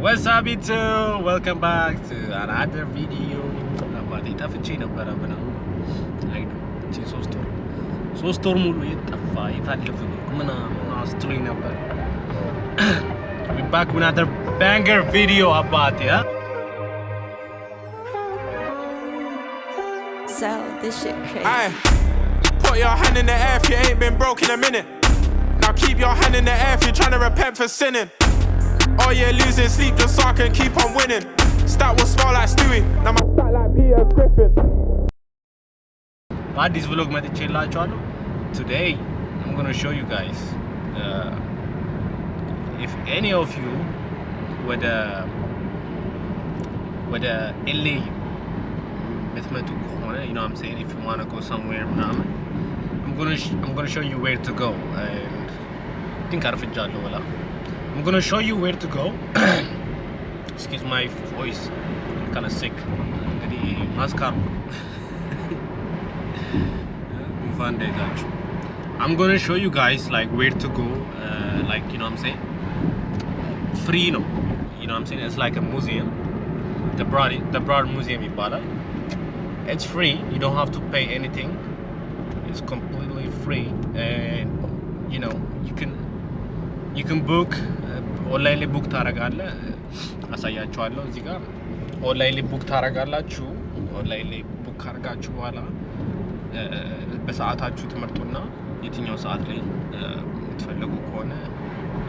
What's up YouTube? Welcome back to another video. አባቴ ጠፍቼ ነበረ ብለው አይዱ ሶስት ወር ሙሉ የጠፋ የታለፈ ምናምን አስትሉኝ ነበር። We back with another banger video አባቴ So this shit crazy. Aye. Put your hand in the air if you ain't been broke in a minute. Now keep your hand in the air if you're trying to repent for sinning. Oh yeah, losing sleep just so I can keep on winning. Stat will smell like Stewie, now my stat like Peter Griffin. This vlog መጥቼላችኋለሁ. Today I'm going to show you guys if any of you with LA በትመጡ ከሆነ you know what I'm saying, if you want to go somewhere ምናምን I'm going to show you where to go. And I think አርፍጃለሁ ወላ I'm going to show you where to go. Excuse my voice, I'm kind of sick. እንግዲህ ማስካር ጉንፋን እንዳይዛችሁ. I'm going to show you guys like where to go, like you know what I'm saying, free ነው, you know what I'm saying, it's like a museum, the broad museum ይባላል. It's free, you don't have to pay anything, it's completely free. And you know you can book online ላይ book ታረጋለህ አሳያችኋለሁ እዚህ ጋር online ላይ book ታረጋላችሁ online ላይ book ካረጋችሁ በኋላ በሰዓታችሁ ትመርጡና የትኛው ሰዓት ላይ የምትፈልጉ ከሆነ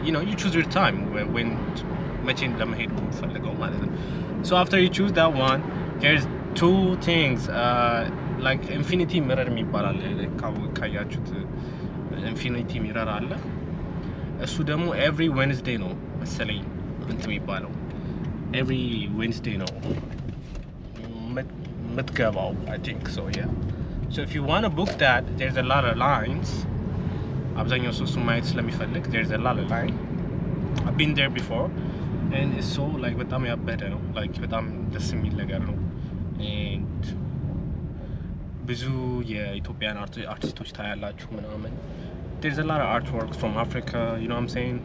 you know you choose your time when መቼ ለመሄድ የምትፈልገው ማለት ነው. So after you choose that one, there's two things like infinity mirror የሚባል ካያችሁት infinity mirror አለ. እሱ ደግሞ every Wednesday ነው መሰለኝ እንትን የሚባለው every Wednesday ነው የምትገባው I think so, yeah. So if you want to book that, there's a lot of lines. አብዛኛው ሰው እሱን ማየት ስለሚፈልግ there's a lot of line. I've been there before and it's so like በጣም ያበደ ነው, like በጣም ደስ የሚል ነገር ነው. And ብዙ የኢትዮጵያን አርቲስቶች ታያላችሁ ምናምን. There's a lot of artworks from Africa, you know what I'm saying.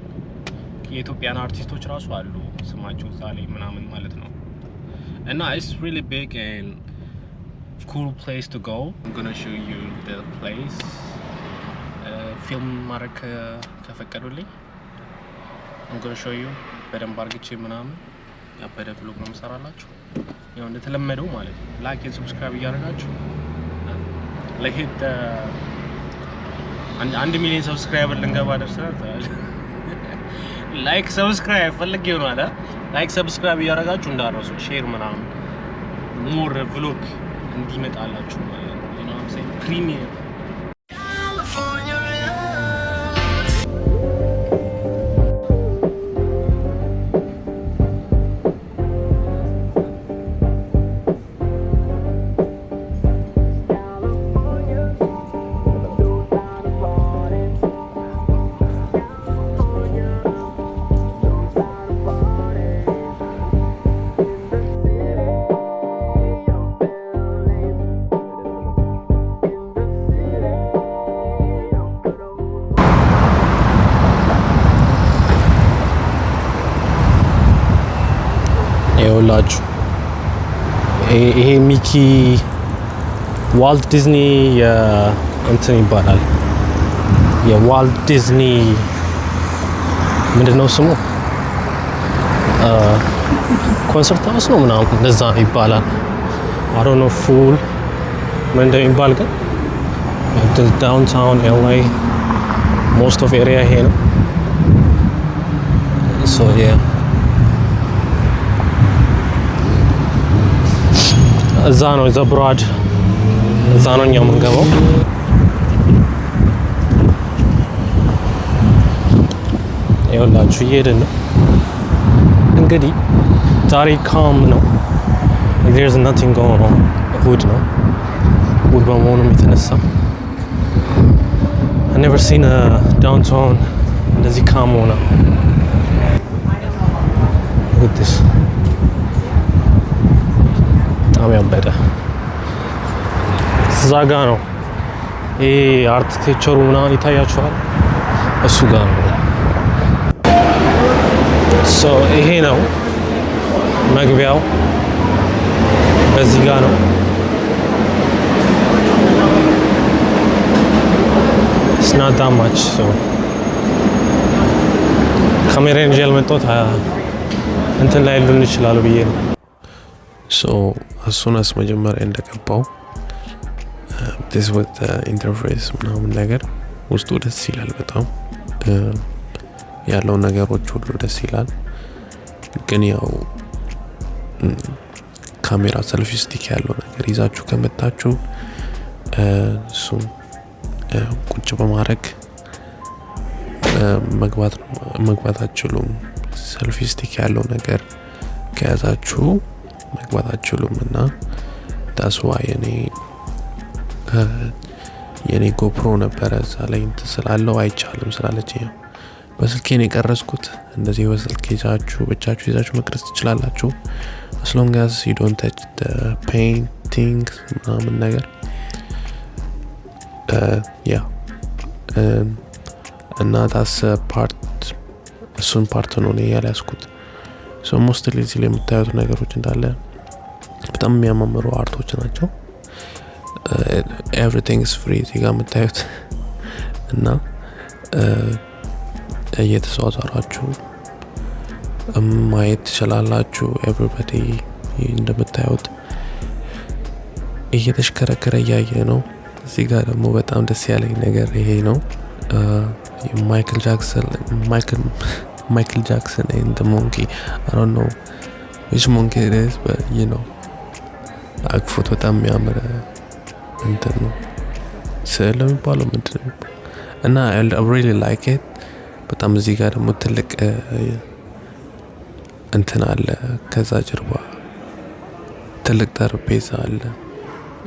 የኢትዮጵያን አርቲስቶች ራሱ አሉ ስማቸው እዛ ላይ ምናምን ማለት ነው. And it's really big and cool place to go. I'm gonna show you the place. ፊልም ማድረግ ከፈቀዱልኝ I'm gonna show you በደንብ አርግቼ ምናምን ያበደ vlog ነው የምሰራላችሁ. ያው እንደተለመደው ማለት ነው ላይክ and subscribe እያደረጋችሁ ለሄድ 1 ሚሊዮን ሰብስክራይበር ልንገባ ደርሰናል. ላይክ ሰብስክራይብ ፈልጌው ነው አይደል? ላይክ ሰብስክራይብ እያደረጋችሁ እንዳረሱ ሼር ምናምን ሞር vlog እንዲመጣላችሁ ማለት ነው. you know what I'm saying, premium. ይኸውላችሁ ይሄ ሚኪ ዋልት ዲዝኒ እንትን ይባላል። የዋልት ዲዝኒ ምንድነው ስሙ? ኮንሰርት ሃውስ ነው ምናምን እንደዛ ይባላል። I don't know full ምን እንደሚባል ግን downtown LA most of area ይሄ ነው. So yeah, እዛ ነው ዘ ብሮድ እዛ ነው እኛ የምንገባው። ይኸውላችሁ እየሄድን ነው እንግዲህ ዛሬ calm ነው. there's nothing going on. እሑድ ነው። እሑድ በመሆኑም የተነሳ I never seen a downtown እንደዚህ calm ሆነ. Look at this. በጣም ያበደ እዛ ጋ ነው ይሄ አርኪቴክቸሩ ምናምን ይታያችኋል። እሱ ጋር ነው። ሶ ይሄ ነው መግቢያው በዚህ ጋር ነው። It's not that much, so ካሜራን ይዤ አልመጣሁት እንትን ላይ ሉን ይችላል ብዬ ነው። So as soon as መጀመሪያ እንደገባው this was the interface ምናምን ነገር ውስጡ ደስ ይላል በጣም ያለው ነገሮች ሁሉ ደስ ይላል። ግን ያው ካሜራ ሰልፊ ስቲክ ያለው ነገር ይዛችሁ ከመጣችሁ እሱን ቁጭ በማድረግ መግባት አትችሉም። ሰልፊ ስቲክ ያለው ነገር ከያዛችሁ መግባት አትችሉም እና that's why የኔ ጎፕሮ ነበረ እዛ ላይ ስላለው አይቻልም ስላለች በስልኬን የቀረጽኩት። እንደዚህ በስልክ ይዛችሁ ብቻችሁ ይዛችሁ መቅረጽ ትችላላችሁ as long as you don't touch the painting ምናምን ነገር እና that's part እሱን ፓርት ነው እኔ ያልያዝኩት። so mostly እዚህ ላይ የምታዩት ነገሮች እንዳለ በጣም የሚያማምሩ አርቶች ናቸው። everything is free እዚህ ጋር የምታዩት እና እየተዟዟራችሁ ማየት ትችላላችሁ። everybody እንደምታዩት እየተሽከረከረ እያየ ነው። እዚህ ጋር ደግሞ በጣም ደስ ያለኝ ነገር ይሄ ነው። ማይክል ጃክሰን and the monkey I don't know which monkey it is but you know አቅፎት በጣም የሚያምር እንትን ነው ስዕል የሚባለው ምንድን ነው እና I really like it በጣም። እዚህ ጋር ደግሞ ትልቅ እንትን አለ ከዛ ጀርባ ትልቅ ጠረጴዛ አለ።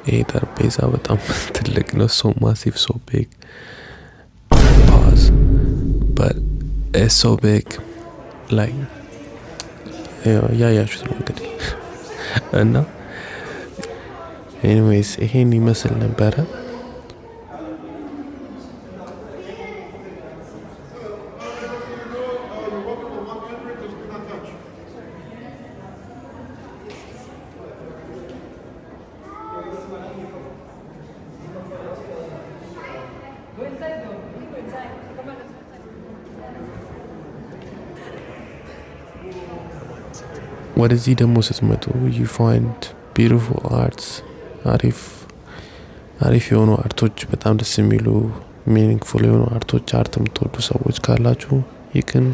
ይሄ ጠረጴዛ በጣም ትልቅ ነው so massive so big but it's so big like ያያችሁት ነው እንግዲህ እና anyways ይሄን ይመስል ነበረ። ወደዚህ ደግሞ ስትመጡ you find beautiful arts አሪፍ የሆኑ አርቶች በጣም ደስ የሚሉ meaningful የሆኑ አርቶች አርት የምትወዱ ሰዎች ካላችሁ you can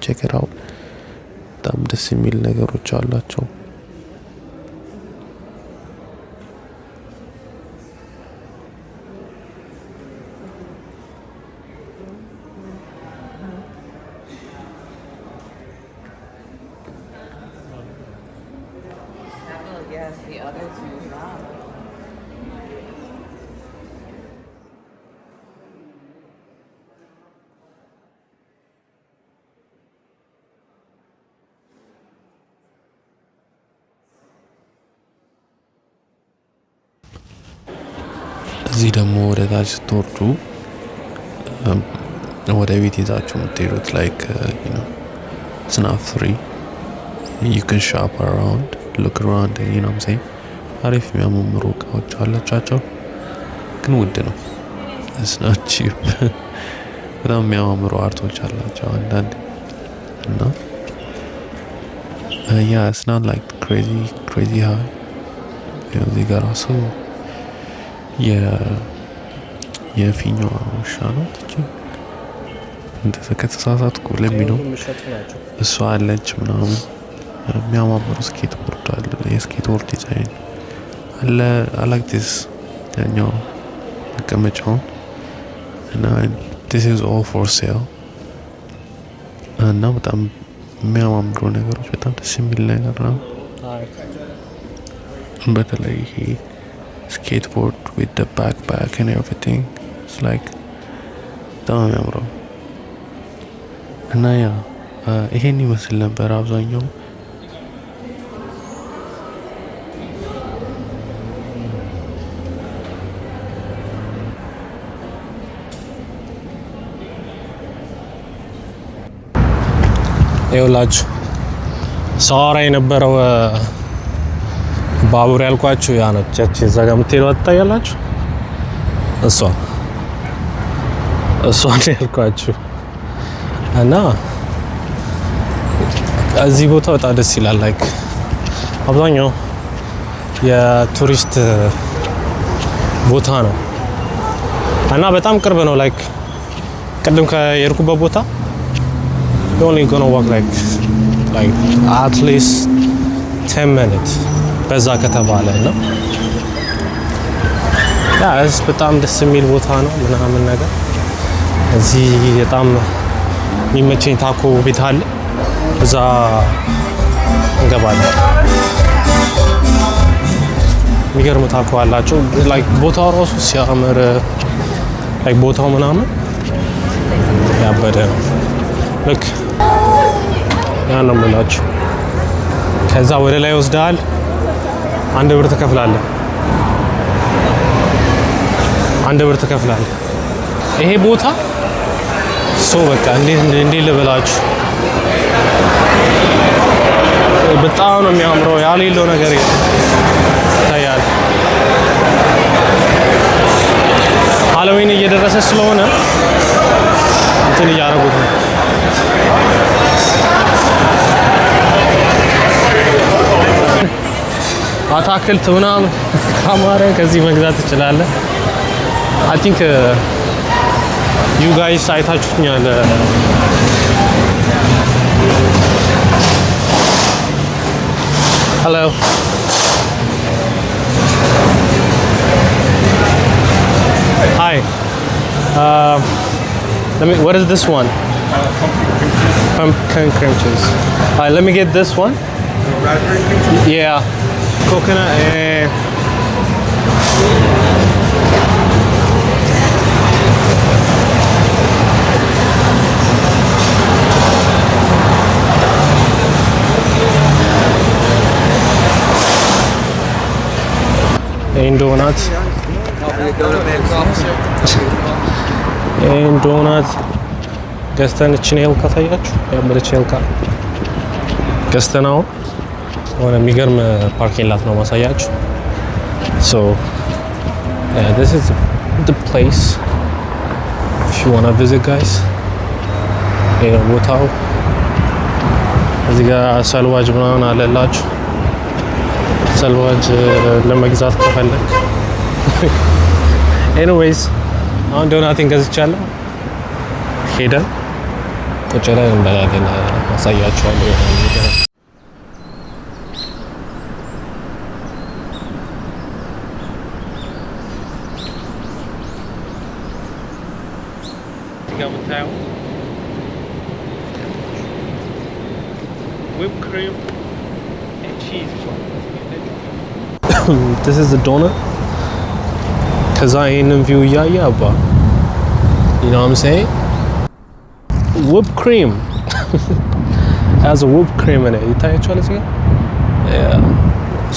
check it out። በጣም ደስ የሚል ነገሮች አላቸው። Yes, the other two not. እዚህ ደግሞ ወደ ታች ስትወርዱ ወደ ቤት ይዛችሁ የምትሄዱት like it's not free. You can shop around, look around and you know what I'm saying አሪፍ የሚያማምሩ እቃዎች አላቸው ግን ውድ ነው። it's not cheap በጣም የሚያማምሩ አርቶች አላቸው አንዳንድ እና it's not like crazy high። እዚህ ጋር ራሱ የፊኛዋ ውሻ ነው እንደዛ ከተሳሳትኩ ለሚለው እሷ አለች ምናምን የሚያማምሩ ስኬት ቦርድ አለ። የስኬት ቦርድ ዲዛይን አለ። I like this ያኛው መቀመጫውን እና this is all for sale እና በጣም የሚያማምሩ ነገሮች በጣም ደስ የሚል ነገር ነው። በተለይ ይሄ skateboard with the backpack and everything it's like በጣም የሚያምረው እና ይሄን ይመስል ነበር አብዛኛው። ይኸውላችሁ ሳወራ የነበረው ባቡር ያልኳችሁ ያ ነው። እዛ ጋር የምትሄደው ትታያላችሁ። እሷ ነው ያልኳችሁ። እና እዚህ ቦታ በጣም ደስ ይላል። ላይክ አብዛኛው የቱሪስት ቦታ ነው እና በጣም ቅርብ ነው። ላይክ ቅድም ከየርኩበት ቦታ only gonna walk like at least 10 minutes በዛ ከተባለ ነው። ያ በጣም ደስ የሚል ቦታ ነው ምናምን ነገር። እዚህ በጣም የሚመቸኝ ታኮ ቤት አለ። እዛ እንገባለን። የሚገርም ታኮ አላቸው። ላይክ ቦታው ራሱ ሲያምር ላይክ ቦታው ምናምን ያበደ ነው። ልክ ያ ነው የምላችሁ። ከዛ ወደ ላይ ወስደሃል። 1 ብር ትከፍላለህ። 1 ብር ትከፍላለህ። ይሄ ቦታ በቃ እንዴት ልበላችሁ በጣም ነው የሚያምረው። ያሌለው ነገር ይታያል። ሃሎዊን እየደረሰ ስለሆነ እንትን እያደረጉት ነው። አታክልት ምናምን ካማረ ከዚህ መግዛት ትችላለህ። አይ ቲንክ ዩ ጋይስ አይታችሁኛል። ሄሎ ሃይ what is this one? Pumpkin cream cheese. Let me get this one. Raspberry cream cheese? Yeah. Coconut and donut. And donut. ገዝተን እቺን ሄልካ ታያችሁ። ያበለች ሄልካ ገዝተናው ሆነ የሚገርም ፓርኪንግ ላት ነው ማሳያችሁ። So this is the place if you want to visit guys. ቦታው እዚህ ጋር ሰልዋጅ ምናምን አለላችሁ። ሰልዋጅ ለመግዛት ከፈለክ anyways አሁን ዶናቲን ገዝቻለሁ። ሄደን ቁጭ ላይ እንበላለን። አሳያችኋለሁ ነገር የምታየው whipped cream and cheese. This is the donut. ከዛ ይሄንን ቪው እያየ አባ you know what I'm saying? Whipped cream. Has a whipped cream in it. ይታያችኋል እዚህ ጋር? Yeah.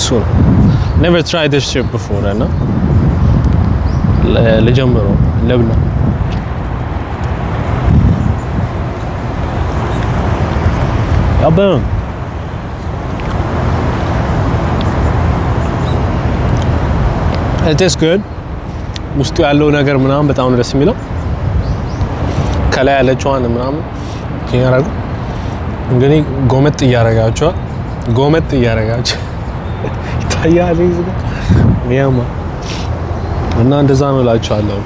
So never tried this shit before, I know. ለጀምሮ ለብላ ያበም it is good. ውስጡ ያለው ነገር ምናምን በጣም ደስ የሚለው ከላይ ያለችዋን ምናምን ያረጉ እንግዲህ ጎመጥ እያረጋቸው ይታያል እዚህ ጋር ያማ እና እንደዛ ነው እላችኋለሁ።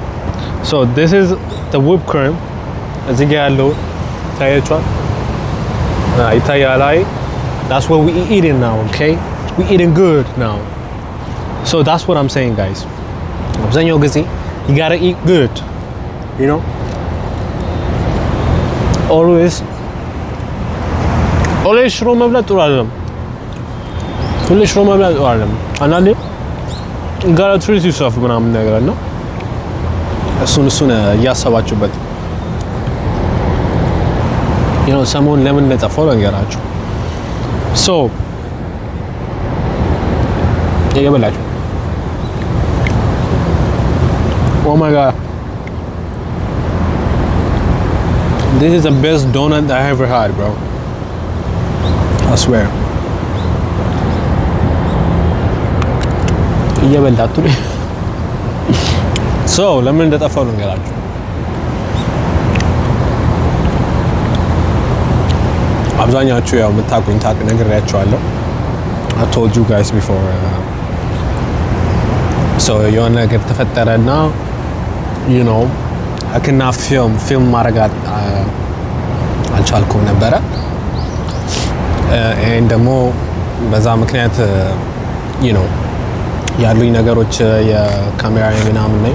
So this is the whipped cream. እዚህ ጋር ያለው ታያችኋል ይታያል። That's what we eating now, okay? We eating good now. So that's what I'm saying guys. አብዛኛው ጊዜ you gotta eat good, you know? always ሽሮ መብላት ጥሩ አይደለም። ሁሌ ሽሮ መብላት ጥሩ አይደለም። አንዳንዴ you gotta treat yourself ምናምን ነገር ነው። እሱን እያሰባችሁበት you know ሰሞን ለምን እንደጠፋው ነገራችሁ። so እየበላችሁ oh my god, this is the best donut I ever had, bro. I swear. እየበላቱ ሶ ለምን እንደጠፋው ነው እንገራችሁ። አብዛኛችሁ ያው የምታውቁኝ ነግሬያቸዋለሁ። I told you guys before. So የሆነ ነገር ተፈጠረና you know አክና ፊልም ማድረግ አልቻልኩም ነበረ። and ደግሞ በዛ ምክንያት you know ያሉኝ ነገሮች የካሜራ ምናምን ላይ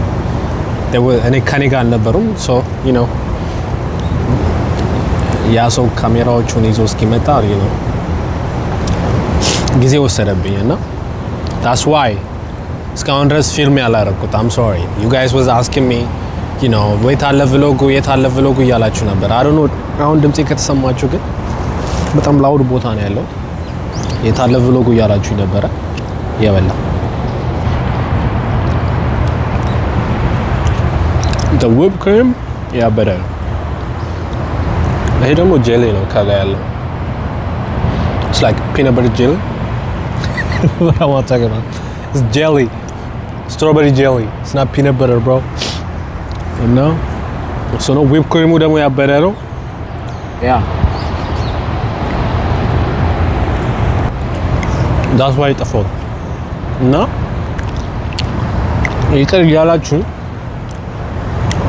እኔ ከኔ ጋር አልነበሩም። so you know ያ ሰው ካሜራዎቹን ይዞ እስኪመጣ you know ጊዜ ወሰደብኝ እና that's why እስካሁን ድረስ ፊልም ያላረኩት። I'm sorry you guys was asking me you know የት አለ ቭሎጉ እያላችሁ ነበር። I don't know አሁን ድምጼ ከተሰማችሁ ግን በጣም ላውድ ቦታ ነው ያለው። የት አለ ቭሎጉ እያላችሁ ነበረ። የበላ the whipped cream ያበደ ነው። ይሄ ደግሞ ጄሊ ነው ከላይ ያለው it's like peanut butter jelly. What am I talking about? It's jelly. Strawberry jelly. It's not peanut butter, bro. You know? So no whipped cream ደግሞ ያበደ ነው። Yeah. That's why it's afford. እና ይቅር እያላችሁ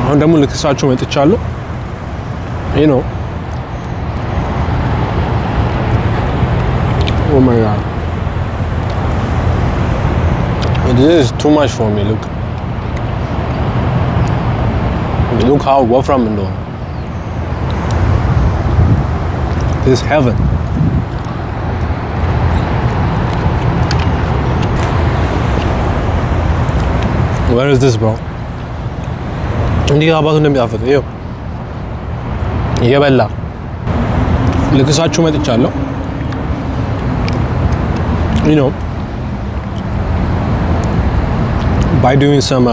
አሁን ደግሞ ልክሳችሁ መጥቻለሁ። You know. Oh my god. This is too much for me, look. Look how ወፍራም እንደሆነ. This is heaven. Where is this, bro? እንዲህ አባቱ እንደሚጣፍጥ ይኸው እየበላ ልክሳችሁ መጥቻለሁ። You know, by doing some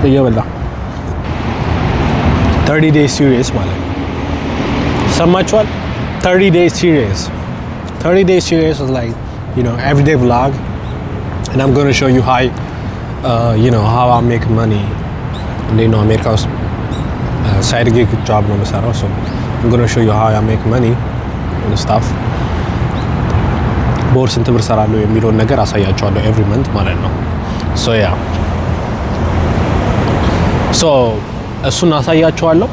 እየበላ 30 days series ማለት ሰማችኋል? 30 days series. 30 days series is like, you know, everyday vlog, and I'm going to show you how you know how I make money. You know, America ውስጥ side gig job ነው የምሰራው, so I'm going to show you how I make money and stuff. በወር ስንት ብር ሰራለሁ የሚለውን ነገር አሳያቸዋለሁ every month ማለት ነው። so yeah, so እሱን አሳያቸዋለሁ።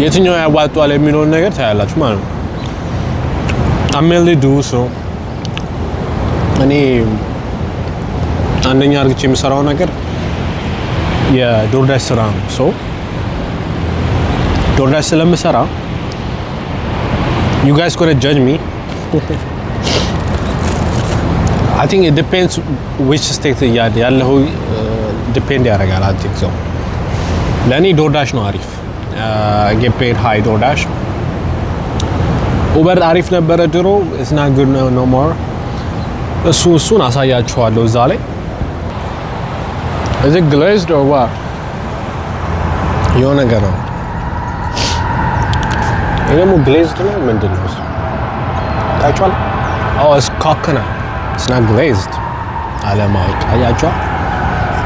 የትኛው ያዋጣል የሚለውን ነገር ታያላችሁ ማለት ነው። I mainly do so እኔ አንደኛ አርግቼ የምሰራው ነገር የዶርዳሽ ስራ ነው። ሶ ዶርዳሽ ስለምሰራ you guys gonna judge me. I think it depends which state ያለው depend ያደርጋል። I think so ለኔ ዶርዳሽ ነው አሪፍ። I get paid high ዶርዳሽ። ኡበር አሪፍ ነበረ ድሮ, it's not good no more. እሱን አሳያችኋለሁ እዛ ላይ። Is it glazed or what? የሆነ ነገር ነው። ይሄ ደግሞ glazed ነው ምንድን ነው እሱ? ታውቃለህ? Oh, it's coconut. It's not glazed. አለማወቅ አያችኋል?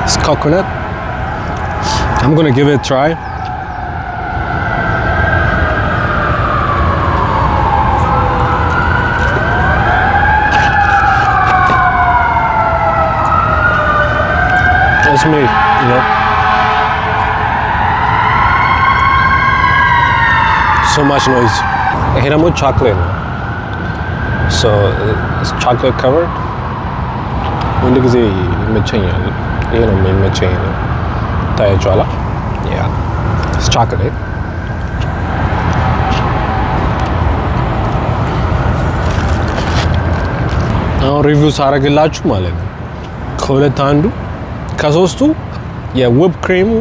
It's coconut. I'm gonna give it a try. It's me, you know. So much noise. ይሄ ደግሞ ቻክሌት ነው። So it's chocolate covered. ሁሉ ጊዜ ይመቸኛል። ይሄ ነው የሚመቸኝ ነው። ታያችኋላ? Yeah. It's chocolate. አሁን ሪቪው ሳረግላችሁ ማለት ነው ከሁለት አንዱ ከሶስቱ የዊፕ ክሪሙ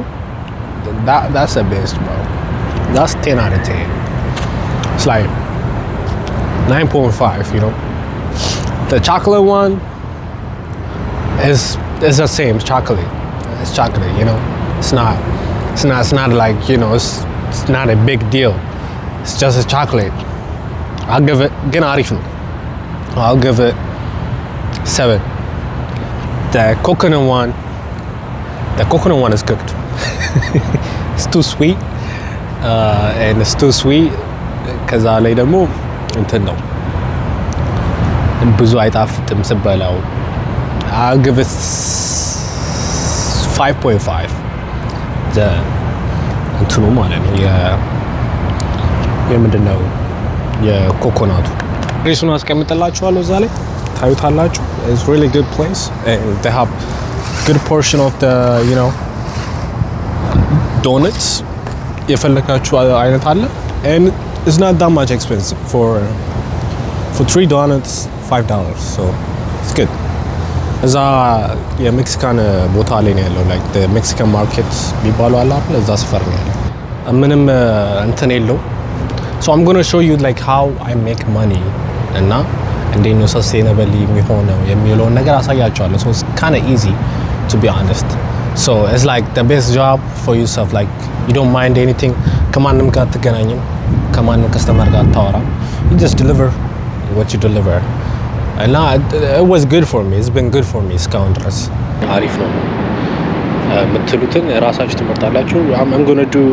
that's the best, bro. That's 10 out of 10. It's like 9.5, you know. The chocolate one is the same. It's chocolate, you know. It's not like, you know, it's not a big deal. It's just a chocolate. I'll give it, again, I'll give it 7. The coconut one is cooked. It's too sweet. And it's too sweet. ከዛ ላይ ደግሞ እንትን ነው ብዙ አይጣፍጥም ስበላው። I'll give it 5.5. እንትኑ ማለት ነው የምንድነው የኮኮናቱ ሬሱን አስቀምጥላችኋለሁ እዛ ላይ ታዩታላችሁ። It's really good place and they have good portion of the, you know, donuts የፈለካችሁ አይነት አለ and it's not that much expensive for 3 donuts $5, so it's good. እዛ የሜክሲካን ቦታ ላይ ነው ያለው like the Mexican market የሚባለው አለ አይደል እዛ ሰፈር ነው ያለው። ምንም እንትን የለው so I'm going to show you like how I make money እና እንዴት ነው sustainable የሚሆነው የሚለውን ነገር አሳያችኋለሁ. So it's kind of easy to be honest. So it's like the best job for yourself, like you don't mind anything. ከማንም ጋር አትገናኝም፣ ከማንም ከስተመር ጋር አታወራም. You just deliver what you deliver. And it was good for me. It's been good for me እስካሁን ድረስ አሪፍ ነው የምትሉትን ራሳችሁ ትመርጣላችሁ. I'm going to do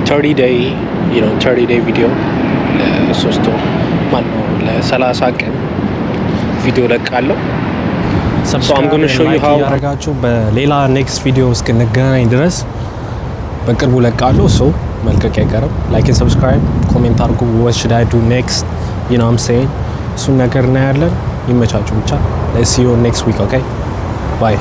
30-day, you know, 30-day video ለሶስት ወር ማለት ነው ለ30 ቀን ቪዲዮ ለቃለሁ. So I'm going to show you how ያረጋችሁ በሌላ next video እስክንገናኝ ድረስ በቅርቡ ለቃለሁ. so መልቀቅ አይቀርም. like and subscribe, comment አድርጉ. what should I do next, you know what I'm saying? እሱን ነገር እናያለን። ይመቻችሁ ብቻ. let's see you next week, okay? bye.